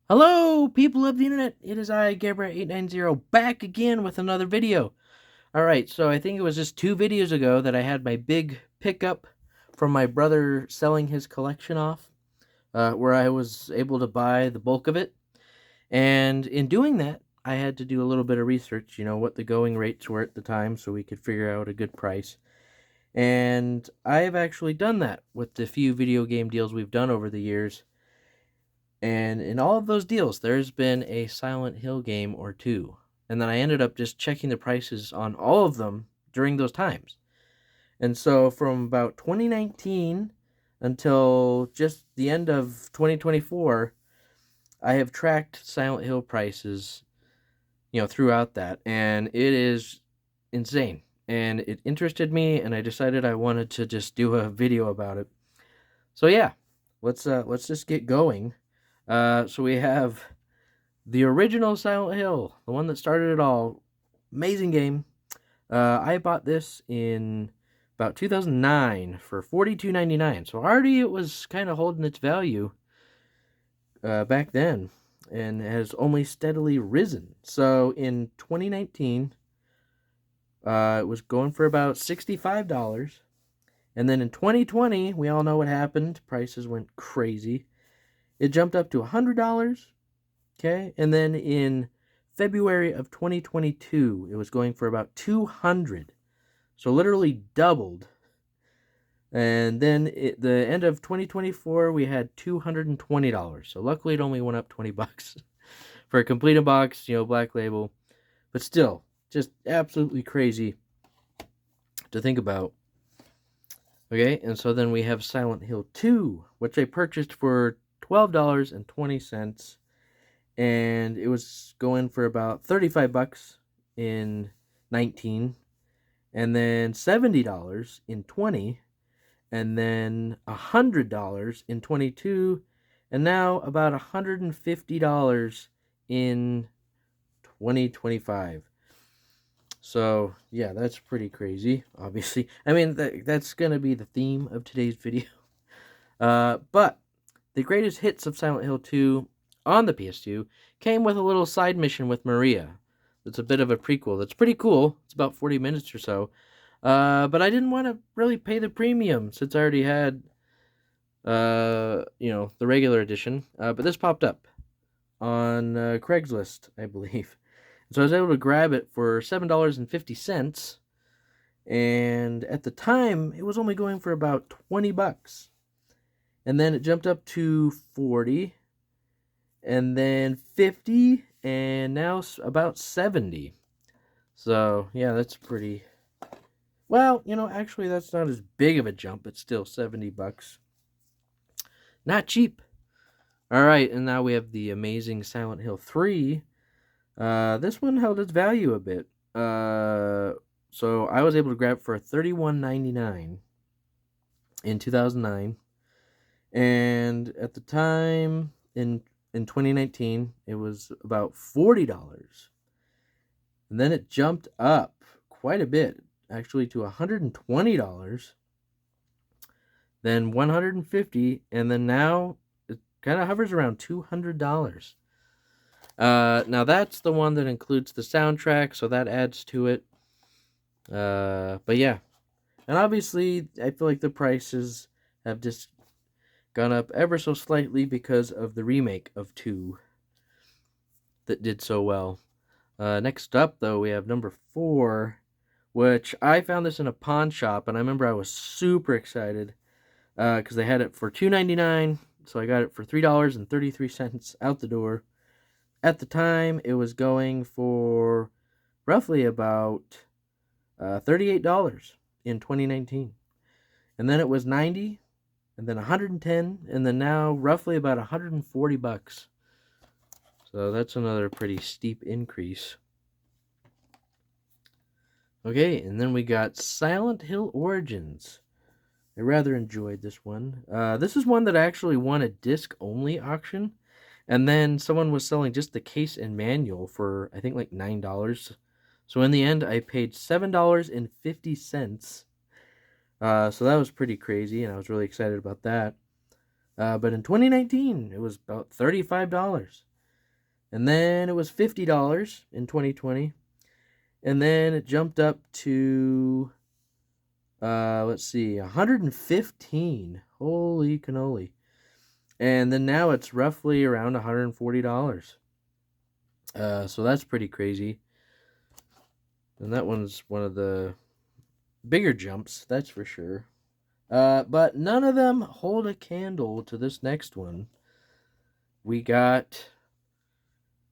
Hello, people of the internet. It is I, Gabriel890, back again with another video. Alright, so I think it was just 2 videos ago that I had my big pickup from my brother selling his collection off, where I was able to buy the bulk of it. And in doing that, I had to do a little bit of research, what the going rates were at the time so we could figure out a good price. And I have actually done that with the few video game deals we've done over the years. And in all of those deals, there's been a Silent Hill game or two. And then I ended up just checking the prices on all of them during those times. And so from about 2019 until just the end of 2024, I have tracked Silent Hill prices, throughout that. And it is insane. And it interested me, and I decided I wanted to just do a video about it. So yeah, let's just get going. So we have the original Silent Hill, the one that started it all. Amazing game. I bought this in about 2009 for $42.99. So already it was kind of holding its value back then, and has only steadily risen. So in 2019, it was going for about $65. And then in 2020, we all know what happened. Prices went crazy. It jumped up to $100. Okay, and then in February of 2022, it was going for about 200, so literally doubled. And then at the end of 2024, we had $220. So luckily, it only went up $20 for a complete box, Black Label, but still, just absolutely crazy to think about. Okay, and so then we have Silent Hill 2, which I purchased for $12.20. And it was going for about $35 in 19, and then $70 in 20, and then $100 in 22, and now about $150 in 2025. So yeah, that's pretty crazy. Obviously, I mean that's gonna be the theme of today's video. But the greatest hits of Silent Hill 2 on the PS2 came with a little side mission with Maria. It's a bit of a prequel. That's pretty cool. It's about 40 minutes or so. But I didn't want to really pay the premium since I already had, the regular edition. But this popped up on Craigslist, I believe. So I was able to grab it for $7.50. And at the time, it was only going for about $20. And then it jumped up to 40, and then 50, and now about 70. So yeah, that's pretty well. Actually, that's not as big of a jump. It's still $70. Not cheap. All right, and now we have the amazing Silent Hill 3. This one held its value a bit. So I was able to grab it for $31.99 in 2009. And at the time in 2019, it was about $40. And then it jumped up quite a bit, actually to $120, then $150, and then now it kind of hovers around $200. Now that's the one that includes the soundtrack, so that adds to it. But yeah, and obviously I feel like the prices have just gone up ever so slightly because of the remake of 2 that did so well. Next up, though, we have number 4, which I found this in a pawn shop, and I remember I was super excited because they had it for $2.99, so I got it for $3.33 out the door. At the time, it was going for roughly about $38 in 2019, and then it was 90, and then 110, and then now roughly about $140. So that's another pretty steep increase. Okay, and then we got Silent Hill Origins. I rather enjoyed this one. This is one that actually won a disc-only auction, and then someone was selling just the case and manual for, I think, like $9. So in the end, I paid $7.50. So that was pretty crazy, and I was really excited about that. But in 2019, it was about $35. And then it was $50 in 2020. And then it jumped up to, let's see, 115. Holy cannoli. And then now it's roughly around $140. So that's pretty crazy. And that one's one of the bigger jumps, that's for sure. But none of them hold a candle to this next one. We got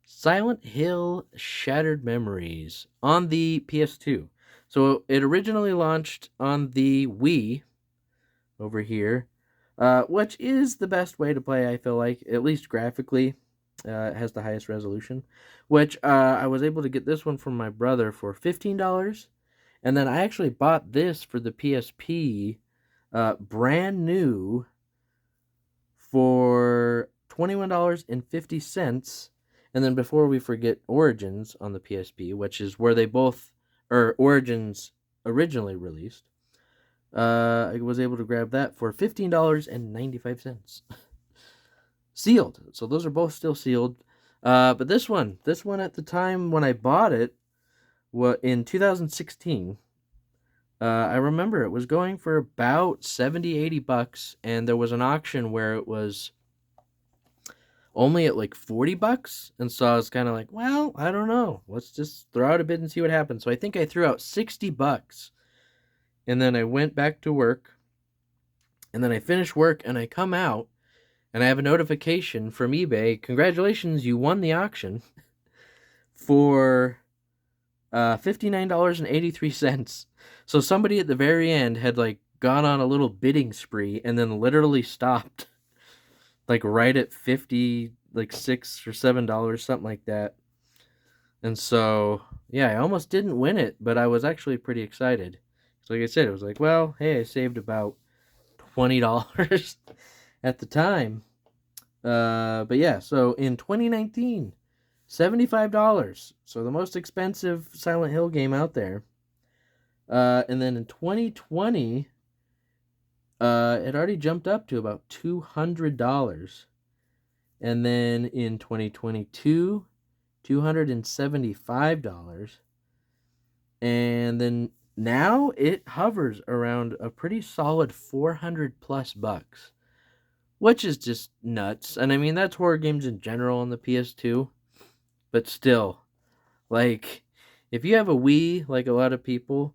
Silent Hill Shattered Memories on the PS2. So it originally launched on the Wii over here, which is the best way to play, I feel like, at least graphically. It has the highest resolution, which I was able to get this one from my brother for $15. And then I actually bought this for the PSP brand new for $21.50. And then before we forget Origins on the PSP, which is where they both, or Origins originally released, I was able to grab that for $15.95. Sealed. So those are both still sealed. But this one at the time when I bought it, in 2016, I remember it was going for about $70-$80, and there was an auction where it was only at like $40, and so I was kind of like, well, I don't know, let's just throw out a bid and see what happens. So I think I threw out $60, and then I went back to work, and then I finished work, and I come out, and I have a notification from eBay, congratulations, you won the auction, for $59.83. So somebody at the very end had like gone on a little bidding spree and then literally stopped like right at 50, like $6 or $7, something like that. And so yeah, I almost didn't win it, but I was actually pretty excited. So like I said, it was like, well, hey, I saved about $20 at the time. But yeah, so in 2019, $75. So the most expensive Silent Hill game out there. And then in 2020, it already jumped up to about $200. And then in 2022, $275. And then now it hovers around a pretty solid 400 plus bucks, which is just nuts. And I mean, that's horror games in general on the PS2, but still, like, if you have a Wii, like a lot of people,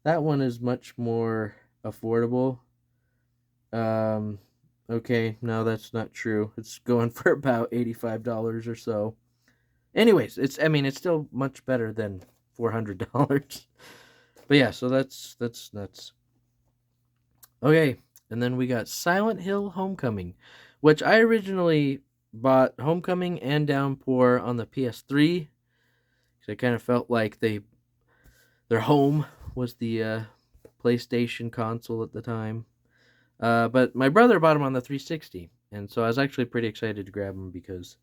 that one is much more affordable. Okay, no, that's not true. It's going for about $85 or so. Anyways, it's still much better than $400. But yeah, so that's nuts. Okay, and then we got Silent Hill Homecoming, which I originally bought Homecoming and Downpour on the PS3. Because I kind of felt like their home was the PlayStation console at the time. But my brother bought them on the 360, and so I was actually pretty excited to grab them because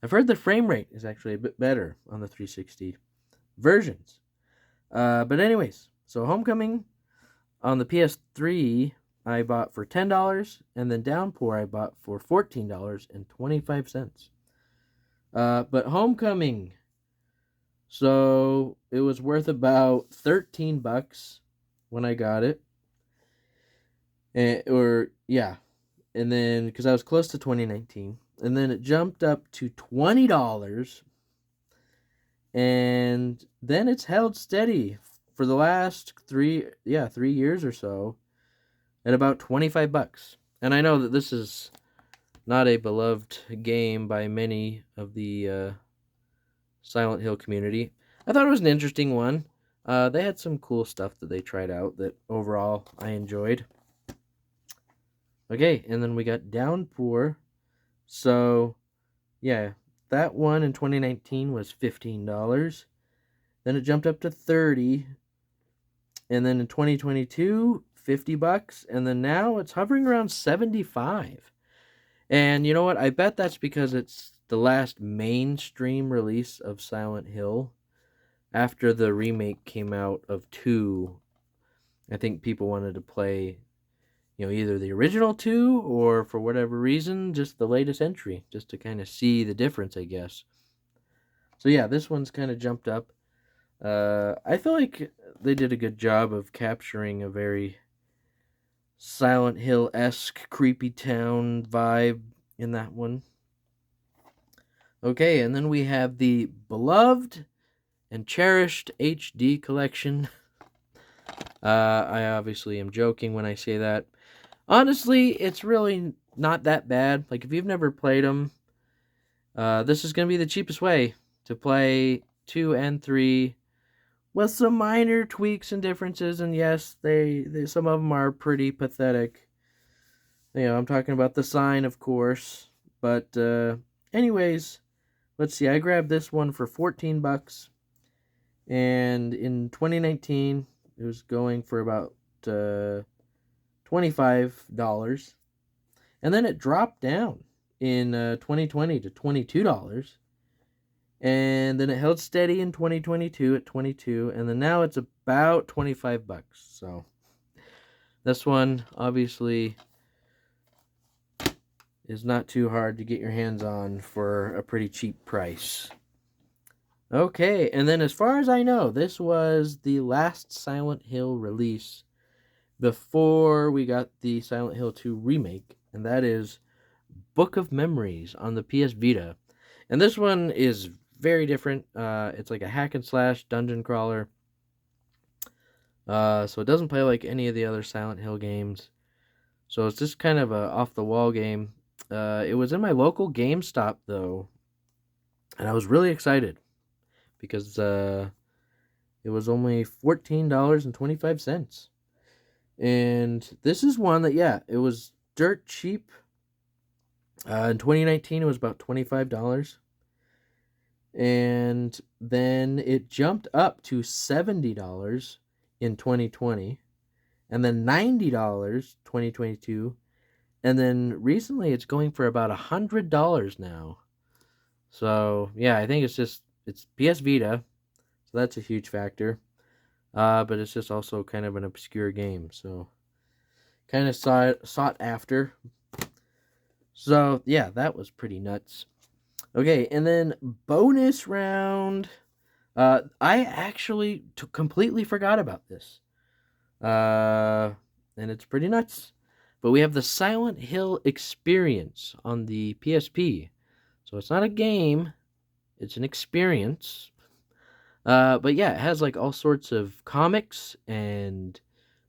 I've heard the frame rate is actually a bit better on the 360 versions. But anyways, so Homecoming on the PS3 I bought for $10, and then Downpour I bought for $14.25. But Homecoming, so it was worth about $13 when I got it. And then because I was close to 2019, and then it jumped up to $20, and then it's held steady for the last 3 years or so at about $25. And I know that this is not a beloved game by many of the Silent Hill community. I thought it was an interesting one. They had some cool stuff that they tried out that overall I enjoyed. Okay, and then we got Downpour. So, yeah, that one in 2019 was $15. Then it jumped up to $30. And then in 2022, $50. And then now it's hovering around $75. And you know what? I bet that's because it's the last mainstream release of Silent Hill. After the remake came out of 2, I think people wanted to play either the original 2 or for whatever reason, just the latest entry, just to kind of see the difference, I guess. So yeah, this one's kind of jumped up. I feel like they did a good job of capturing a very Silent Hill-esque creepy town vibe in that one. Okay, and then we have the beloved and cherished HD collection. I obviously am joking when I say that. Honestly, it's really not that bad. Like, if you've never played them, this is going to be the cheapest way to play 2 and 3 with some minor tweaks and differences. And yes, they some of them are pretty pathetic. You know, I'm talking about The Sign, of course. But, anyways, let's see. I grabbed this one for $14. And in 2019, it was going for about $25. And then it dropped down in 2020 to $22. And then it held steady in 2022 at 22, and then now it's about $25. So this one obviously is not too hard to get your hands on for a pretty cheap price. Okay, and then as far as I know, this was the last Silent Hill release before we got the Silent Hill 2 remake, and that is Book of Memories on the PS Vita. And this one is very different. It's like a hack and slash dungeon crawler. So it doesn't play like any of the other Silent Hill games. So it's just kind of a off the wall game. It was in my local GameStop though, and I was really excited because it was only $14.25. And this is one that, yeah, it was dirt cheap. In 2019, it was about $25. And then it jumped up to $70 in 2020. And then $90 2022. And then recently it's going for about $100 now. So, yeah, I think it's PS Vita. So that's a huge factor. But it's just also kind of an obscure game. So, kind of sought after. So, yeah, that was pretty nuts. Okay, and then bonus round. I actually completely forgot about this. And it's pretty nuts. But we have the Silent Hill Experience on the PSP. So it's not a game, it's an experience. But yeah, it has like all sorts of comics and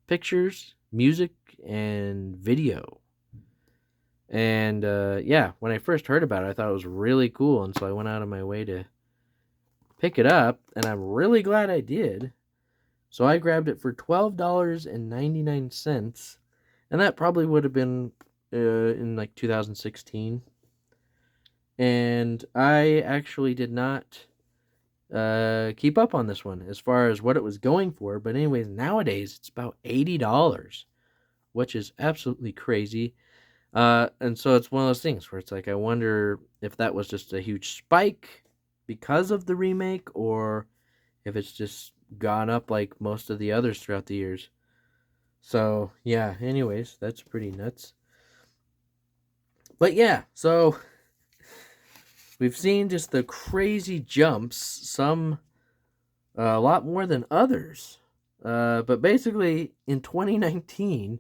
pictures, music, and video. And yeah, when I first heard about it, I thought it was really cool. And so I went out of my way to pick it up. And I'm really glad I did. So I grabbed it for $12.99. And that probably would have been in like 2016. And I actually did not keep up on this one as far as what it was going for. But anyways, nowadays it's about $80, which is absolutely crazy. And so it's one of those things where it's like, I wonder if that was just a huge spike because of the remake, or if it's just gone up like most of the others throughout the years. So, yeah, anyways, that's pretty nuts. But yeah, so we've seen just the crazy jumps, some a lot more than others. But basically, in 2019,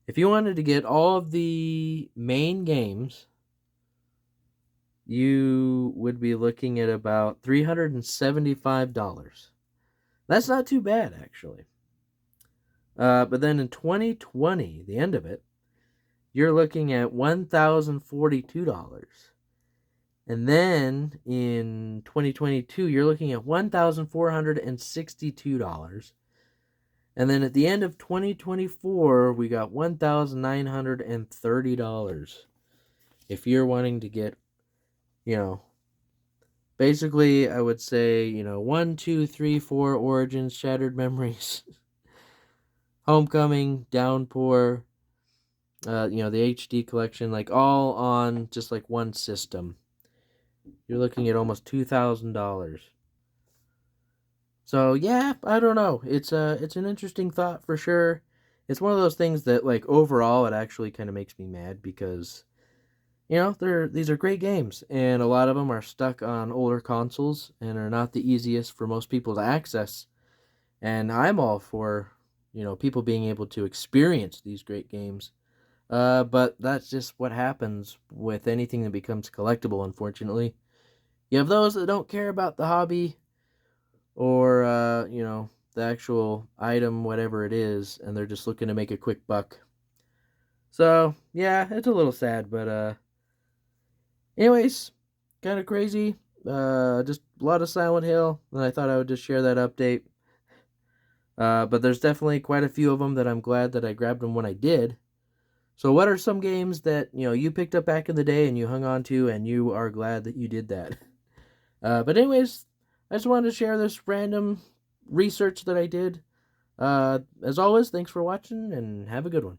if you wanted to get all of the main games, you would be looking at about $375. That's not too bad, actually. But then in 2020, the end of it, you're looking at $1,042. And then in 2022, you're looking at $1,462. And then at the end of 2024, we got $1,930. If you're wanting to get, basically, I would say, 1, 2, 3, 4 Origins, Shattered Memories, Homecoming, Downpour, the HD collection, like all on just like one system. You're looking at almost $2,000. So yeah, I don't know. It's an interesting thought for sure. It's one of those things that, like, overall it actually kind of makes me mad because You know, these are great games, and a lot of them are stuck on older consoles and are not the easiest for most people to access. And I'm all for, people being able to experience these great games. But that's just what happens with anything that becomes collectible, unfortunately. You have those that don't care about the hobby or, the actual item, whatever it is, and they're just looking to make a quick buck. So, yeah, it's a little sad, but, anyways, kind of crazy. Just a lot of Silent Hill, and I thought I would just share that update. But there's definitely quite a few of them that I'm glad that I grabbed them when I did. So what are some games that, you picked up back in the day and you hung on to and you are glad that you did that? But anyways, I just wanted to share this random research that I did. As always, thanks for watching and have a good one.